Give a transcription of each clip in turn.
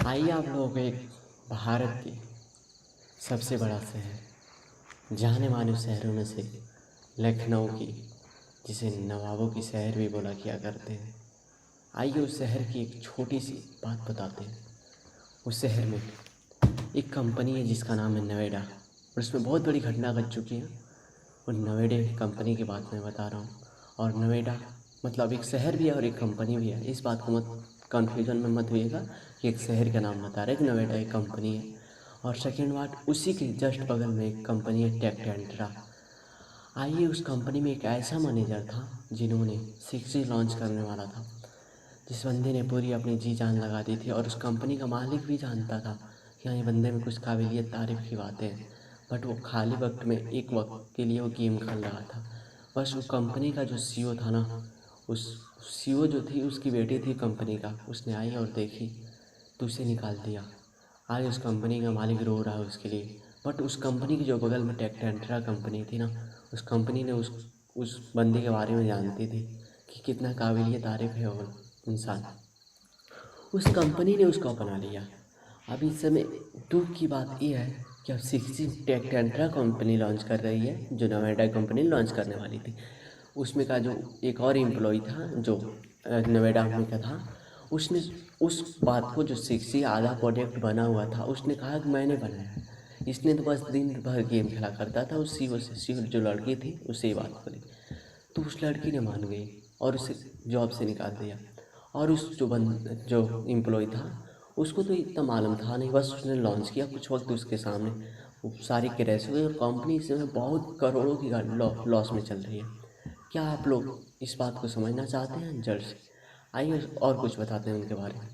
आइए आप लोगों को एक भारत की सबसे बड़ा शहर, जाने माने शहरों में से लखनऊ की, जिसे नवाबों की शहर भी बोला किया करते हैं। आइए उस शहर की एक छोटी सी बात बताते हैं। उस शहर में एक कंपनी है जिसका नाम है नोएडा, और उसमें बहुत बड़ी घटना घट चुकी है। और नोएडा कंपनी की बात मैं बता रहा हूँ। और नोएडा मतलब एक शहर भी है और एक कंपनी भी है। इस बात को मत कन्फ्यूजन में मत होइएगा कि एक शहर का नाम बता रहे हैं कि नोएडा एक कंपनी है। और सेकेंड बात, उसी के जस्ट बगल में एक कंपनी है टेक टेंट्रा। आइए उस कंपनी में एक ऐसा मैनेजर था जिन्होंने 6G लॉन्च करने वाला था। जिस बंदे ने पूरी अपनी जी जान लगा दी थी, और उस कंपनी का मालिक भी जानता था कि हाँ, ये बंदे में कुछ काबिलियत तारीफ़ की बातें हैं। बट वो खाली वक्त में एक वक्त के लिए वो गेम खेल रहा था। बस वो कंपनी का जो सीईओ था ना, उस सीईओ जो थी उसकी बेटी थी कंपनी का, उसने आई और देखी तो उसे निकाल दिया। आज उस कंपनी का मालिक रो रहा है उसके लिए। बट उस कंपनी की जो बगल में टेक टेंट्रा कंपनी थी ना, उस कंपनी ने उस बंदे के बारे में जानती थी कि कितना काबिलियत तारीफ़ है वो इंसान। उस कंपनी ने उसको अपना लिया। अब इस समय दुख की बात यह है कि अब 6G टेक टेंट्रा कंपनी लॉन्च कर रही है, जो नोएडा कंपनी लॉन्च करने वाली थी। उसमें का जो एक और एम्प्लॉय था जो नोएडा में का था, उसने उस बात को जो 6G आधा प्रोजेक्ट बना हुआ था, उसने कहा कि मैंने बनाया है। इसने तो बस दिन भर गेम खेला करता था। उस सीईओ से सीईओ जो लड़की थी उससे ये बात बोली, तो उस लड़की ने मान गई और उसे जॉब से निकाल दिया। और उस जो एम्प्लॉय था उसको तो इतना मालूम था नहीं, बस उसने लॉन्च किया। कुछ वक्त उसके सामने वो सारी क्रैश हो गई और कंपनी इस समय बहुत करोड़ों की लॉस में चल रही है। क्या आप लोग इस बात को समझना चाहते हैं जल्द से? आइए और कुछ बताते हैं उनके बारे में।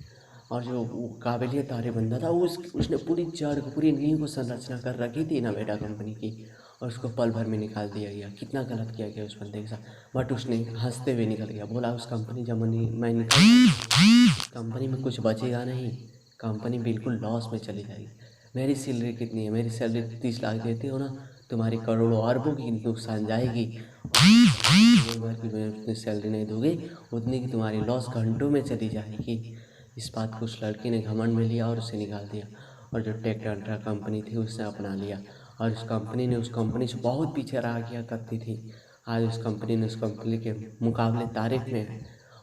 और जो वो काबिलियत तारीफ़ बंदा था, उसने पूरी जड़ को, पूरी नींव को संरचना कर रखी थी नोएडा कंपनी की, और उसको पल भर में निकाल दिया गया। कितना गलत किया गया उस बंदे के साथ। बट उसने हंसते हुए निकल गया, बोला उस कंपनी जब मैं निकल कंपनी में कुछ बचेगा नहीं, कंपनी बिल्कुल लॉस में चली जाएगी। मेरी सैलरी कितनी है? मेरी सैलरी 30 लाख देते हो ना, तुम्हारी करोड़ों अरबों की नुकसान जाएगी। और भर की मैं उतनी सैलरी नहीं दोगे, उतनी की तुम्हारी लॉस घंटों में चली जाएगी। इस बात को उस लड़की ने घमंड में लिया और उसे निकाल दिया। और जो टेक टेंट्रा कंपनी थी उसने अपना लिया, और उस कंपनी से बहुत पीछे रहा किया करती थी। आज उस कंपनी ने उस कंपनी के मुकाबले तारीफ में है।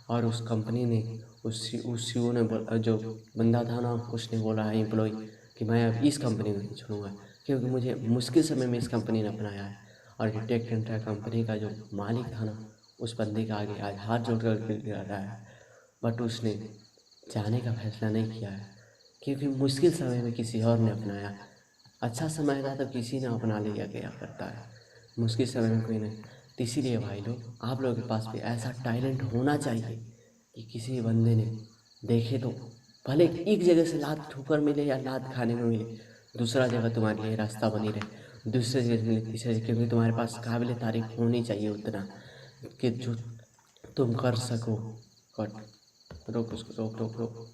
और उस कंपनी ने उस सीईओ ने जो बंदा था ना, उसने बोला है एम्प्लॉय कि मैं अब इस कंपनी में नहीं छोड़ूंगा, क्योंकि मुझे मुश्किल समय में इस कंपनी ने अपनाया है। और जो टेक टेंट्रा कंपनी का जो मालिक था ना, उस बंदे के आगे आज हाथ जोड़ कर गिड़ रहा है। बट उसने जाने का फैसला नहीं किया है, क्योंकि मुश्किल समय में किसी और ने अपनाया। अच्छा समय था तो किसी ने अपना लिया गया करता है, मुश्किल समय में कोई नहीं। तो इसीलिए भाई लोग, आप लोगों के पास भी ऐसा टैलेंट होना चाहिए कि किसी बंदे ने देखे तो भले एक जगह से लात ठोकर मिले या लात खाने में मिले, दूसरा जगह तुम्हारे लिए रास्ता बनी रहे, दूसरे जगह मिले, तीसरे जगह, क्योंकि तुम्हारे पास काबिल तारीफ होनी चाहिए उतना कि जो तुम कर सको। कट, रोक उसको, रोक रोक रोक।